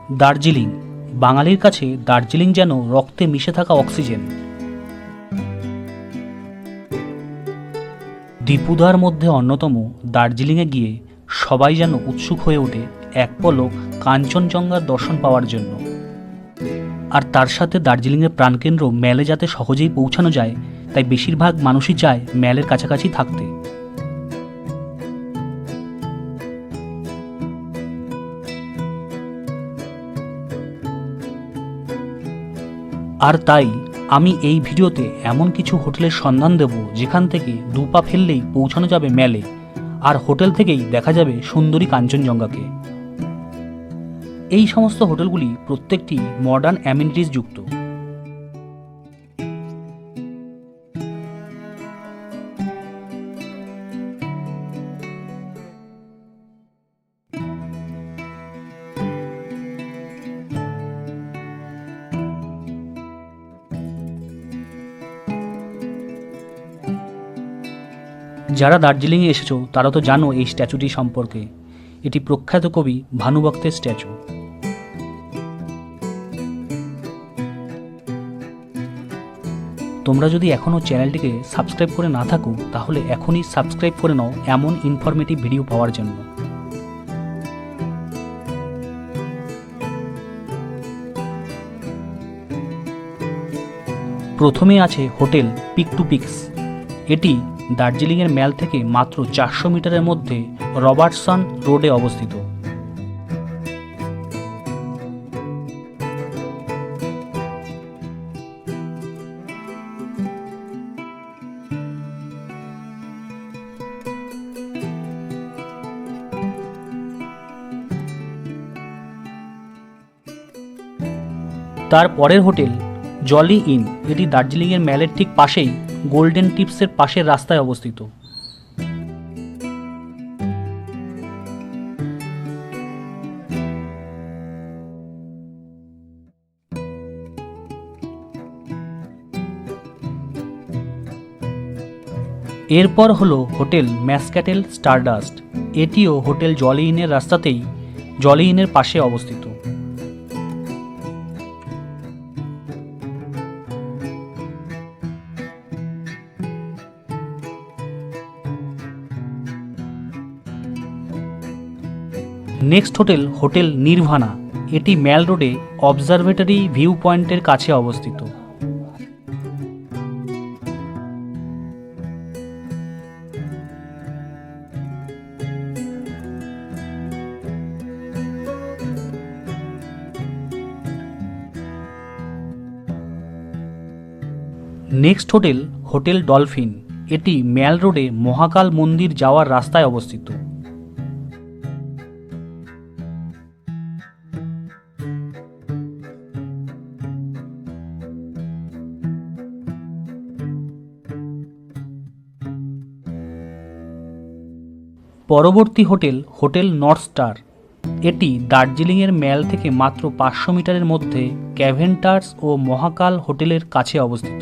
দার্জিলিং বাঙালির কাছে দার্জিলিং যেন রক্তে মিশে থাকা অক্সিজেন। দীপুদার মধ্যে অন্যতম দার্জিলিংয়ে গিয়ে সবাই যেন উৎসুক হয়ে ওঠে এক পলক কাঞ্চনজঙ্ঘার দর্শন পাওয়ার জন্য। আর তার সাথে দার্জিলিংয়ের প্রাণকেন্দ্র ম্যালে যাতে সহজেই পৌঁছানো যায়, তাই বেশিরভাগ মানুষই চায় ম্যালের কাছাকাছি থাকতে। আর তাই আমি এই ভিডিওতে এমন কিছু হোটেলের সন্ধান দেব যেখান থেকে দু পা ফেললেই পৌঁছানো যাবে ম্যালে, আর হোটেল থেকেই দেখা যাবে সুন্দরী কাঞ্চনজঙ্ঘাকে। এই সমস্ত হোটেলগুলি প্রত্যেকটি মডার্ন অ্যামিনিটিস যুক্ত। যারা দার্জিলিংয়ে এসেছো তারা তো জানো এই স্ট্যাচুটি সম্পর্কে। এটি প্রখ্যাত কবি ভানুভক্তের স্ট্যাচু। তোমরা যদি এখনও চ্যানেলটিকে সাবস্ক্রাইব করে না থাকো তাহলে এখনই সাবস্ক্রাইব করে নাও এমন ইনফরমেটিভ ভিডিও পাওয়ার জন্য। প্রথমে আছে হোটেল পিক টু পিক্স। এটি দার্জিলিংয়ের ম্যাল থেকে মাত্র 400 মিটারের মধ্যে রবার্টসন রোডে অবস্থিত। তার পরের হোটেল জলি ইন। এটি দার্জিলিংয়ের ম্যালের ঠিক পাশেই গোল্ডেন টিপসের পাশের রাস্তায় অবস্থিত। এরপর হলো হোটেল ম্যাসক্যাটেল স্টারডাস্ট। এটিও হোটেল জলি ইনের রাস্তাতেই জলি ইনের পাশে অবস্থিত। Next hotel hotel Nirvana. এটি ম্যাল রোডে অবজারভেটরি ভিউ পয়েন্টের কাছে অবস্থিত। Next hotel hotel Dolphin. এটি ম্যাল রোডে মহাকাল মন্দির যাওয়ার রাস্তায় অবস্থিত। পরবর্তী হোটেল হোটেল নর্থ স্টার। এটি দার্জিলিংয়ের ম্যাল থেকে মাত্র 500 মিটারের মধ্যে ক্যাভেন্টার্স ও মহাকাল হোটেলের কাছে অবস্থিত।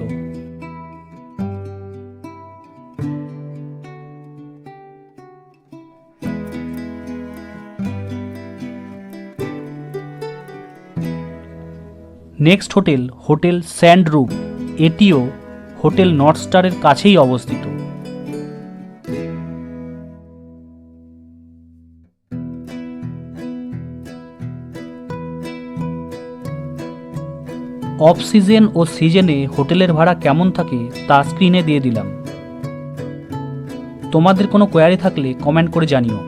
Next hotel hotel Sandrup. এটিও হোটেল নর্থ স্টারের কাছেই অবস্থিত। অফ সিজন ও সিজনে হোটেলের ভাড়া কেমন থাকে তা স্ক্রিনে দিয়ে দিলাম। তোমাদের কোনো কোয়ারি থাকলে কমেন্ট করে জানিও।